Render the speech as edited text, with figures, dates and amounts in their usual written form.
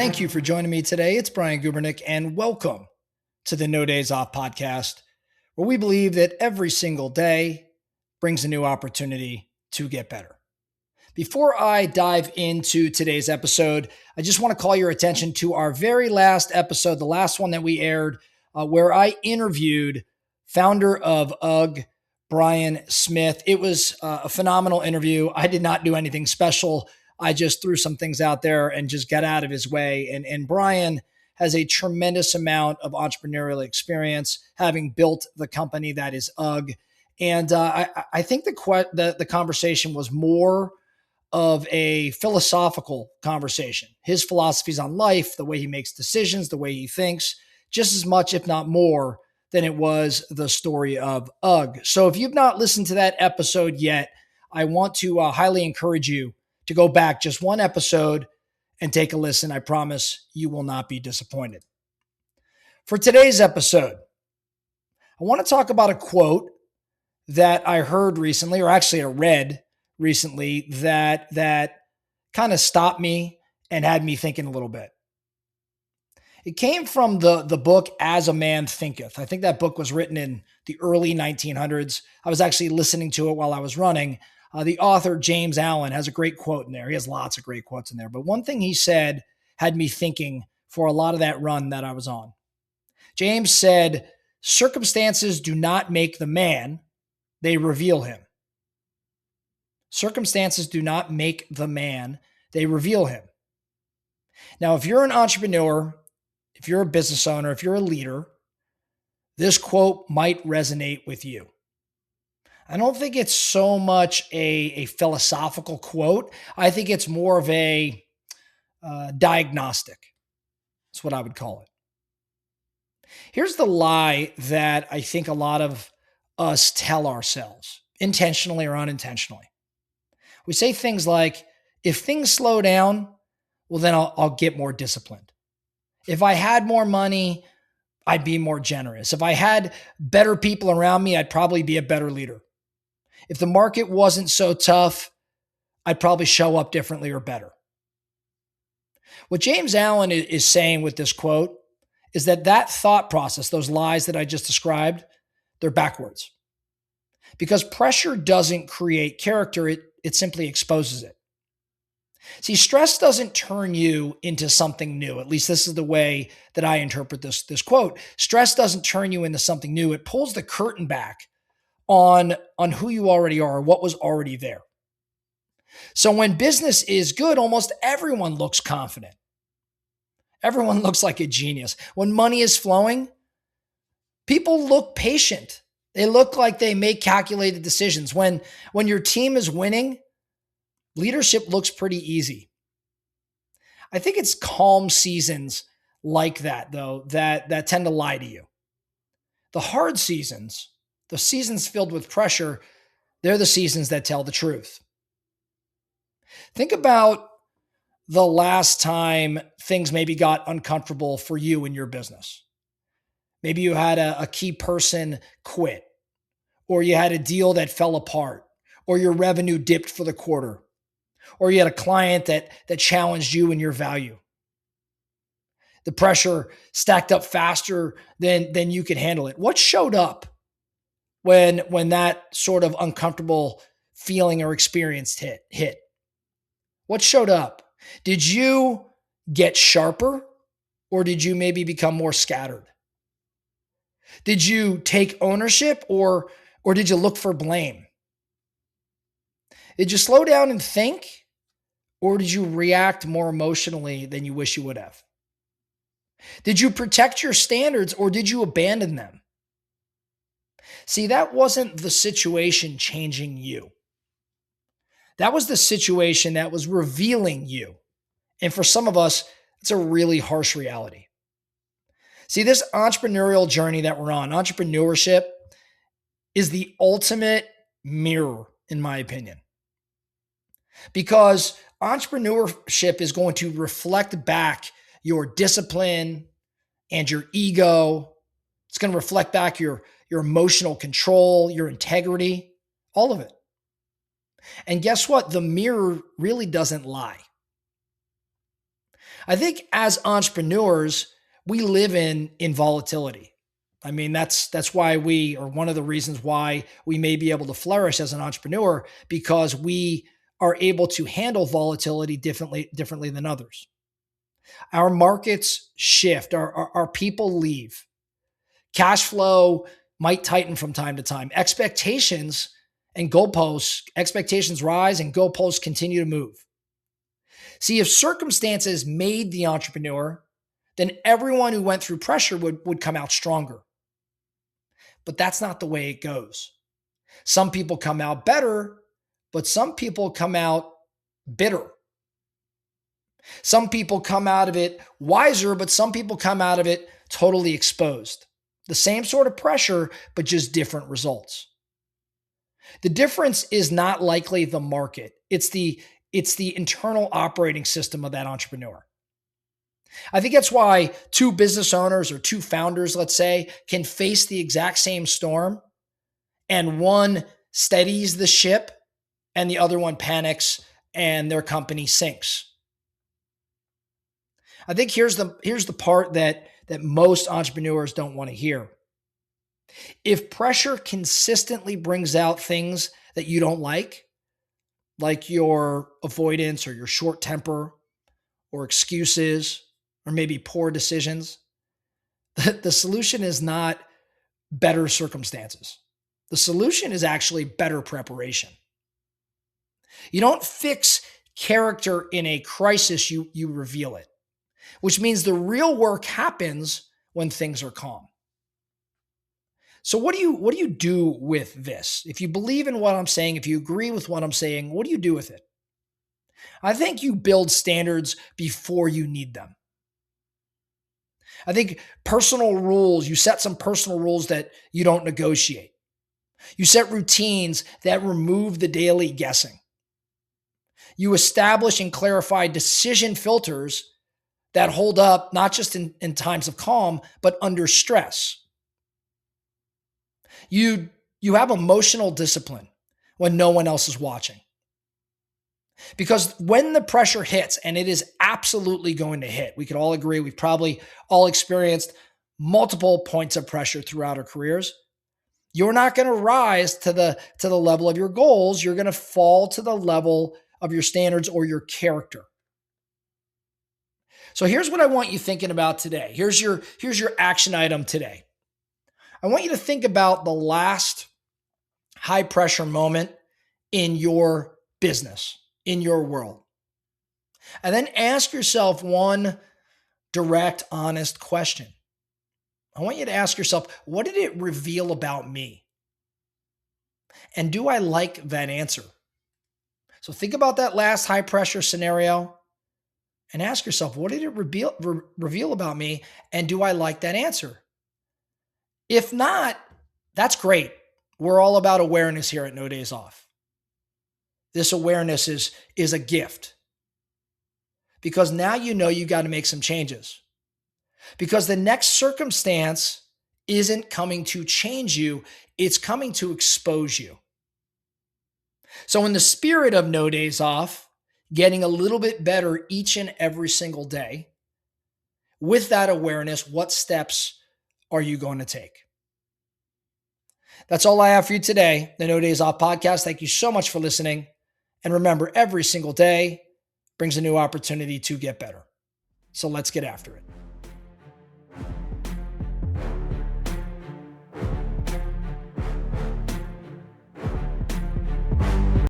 Thank you for joining me today. It's Brian Gubernick, and welcome to the No Days Off podcast, where we believe that every single day brings a new opportunity to get better. Before I dive into today's episode, I just want to call your attention to our very last episode, the last one that we aired, where I interviewed founder of UGG, Brian Smith. It was a phenomenal interview. I did not do anything special. I just threw some things out there and just got out of his way. And Brian has a tremendous amount of entrepreneurial experience, having built the company that is UGG. And I think the conversation was more of a philosophical conversation. His philosophies on life, the way he makes decisions, the way he thinks, just as much, if not more, than it was the story of UGG. So if you've not listened to that episode yet, I want to highly encourage you to go back just one episode and take a listen. I promise you will not be disappointed. For today's episode, I want to talk about a quote that I heard recently, or actually I read recently, that kind of stopped me and had me thinking a little bit. It came from the book As a Man Thinketh. I think that book was written in the early 1900s. I was actually listening to it while I was running. The author, James Allen, has a great quote in there. He has lots of great quotes in there. But one thing he said had me thinking for a lot of that run that I was on. James said, "Circumstances do not make the man, they reveal him." Circumstances do not make the man, they reveal him. Now, if you're an entrepreneur, if you're a business owner, if you're a leader, this quote might resonate with you. I don't think it's so much a philosophical quote. I think it's more of a diagnostic. That's what I would call it. Here's the lie that I think a lot of us tell ourselves, intentionally or unintentionally. We say things like, if things slow down, well, then I'll get more disciplined. If I had more money, I'd be more generous. If I had better people around me, I'd probably be a better leader. If the market wasn't so tough, I'd probably show up differently or better. What James Allen is saying with this quote is that thought process, those lies that I just described, they're backwards. Because pressure doesn't create character, it simply exposes it. See, stress doesn't turn you into something new. At least this is the way that I interpret this quote. Stress doesn't turn you into something new. It pulls the curtain back on who you already are, what was already there. So when business is good, almost everyone looks confident. Everyone looks like a genius. When money is flowing, people look patient. They look like they make calculated decisions. When your team is winning, leadership looks pretty easy. I think it's calm seasons like that, though, that tend to lie to you. The hard seasons, the seasons filled with pressure, they're the seasons that tell the truth. Think about the last time things maybe got uncomfortable for you in your business. Maybe you had a key person quit, or you had a deal that fell apart, or your revenue dipped for the quarter, or you had a client that challenged you and your value. The pressure stacked up faster than you could handle it. What showed up when that sort of uncomfortable feeling or experience hit? What showed up? Did you get sharper, or did you maybe become more scattered? Did you take ownership, or did you look for blame? Did you slow down and think, or did you react more emotionally than you wish you would have? Did you protect your standards, or did you abandon them? See, that wasn't the situation changing you. That was the situation that was revealing you. And for some of us, it's a really harsh reality. See, this entrepreneurial journey that we're on, entrepreneurship, is the ultimate mirror, in my opinion. Because entrepreneurship is going to reflect back your discipline and your ego. It's going to reflect back your emotional control, your integrity, all of it. And guess what? The mirror really doesn't lie. I think as entrepreneurs, we live in volatility. I mean, that's why or one of the reasons why we may be able to flourish as an entrepreneur, because we are able to handle volatility differently than others. Our markets shift, our people leave. Cash flow might tighten from time to time. Expectations rise and goalposts continue to move. See, if circumstances made the entrepreneur, then everyone who went through pressure would come out stronger. But that's not the way it goes. Some people come out better, but some people come out bitter. Some people come out of it wiser, but some people come out of it totally exposed. The same sort of pressure, but just different results. The difference is not likely the market. It's the internal operating system of that entrepreneur. I think that's why two business owners or two founders, let's say, can face the exact same storm, and one steadies the ship and the other one panics and their company sinks. I think here's the part that most entrepreneurs don't want to hear. If pressure consistently brings out things that you don't like your avoidance or your short temper or excuses or maybe poor decisions, the solution is not better circumstances. The solution is actually better preparation. You don't fix character in a crisis, you reveal it, which means the real work happens when things are calm. So what do you do with this? If you believe in what I'm saying, if you agree with what I'm saying, what do you do with it? I think you build standards before you need them. I think you set some personal rules that you don't negotiate. You set routines that remove the daily guessing. You establish and clarify decision filters that hold up not just in times of calm, but under stress. You have emotional discipline when no one else is watching. Because when the pressure hits, and it is absolutely going to hit, we could all agree, we've probably all experienced multiple points of pressure throughout our careers. You're not going to rise to the level of your goals. You're going to fall to the level of your standards or your character. So here's what I want you thinking about today. Here's your action item today. I want you to think about the last high pressure moment in your business, in your world. And then ask yourself one direct, honest question. I want you to ask yourself, what did it reveal about me? And do I like that answer? So think about that last high pressure scenario and ask yourself, what did it reveal about me? And do I like that answer? If not, that's great. We're all about awareness here at No Days Off. This awareness is a gift, because now you know you got to make some changes, because the next circumstance isn't coming to change you. It's coming to expose you. So in the spirit of No Days Off, getting a little bit better each and every single day, with that awareness, what steps are you going to take? That's all I have for you today, the No Days Off podcast. Thank you so much for listening. And remember, every single day brings a new opportunity to get better. So let's get after it.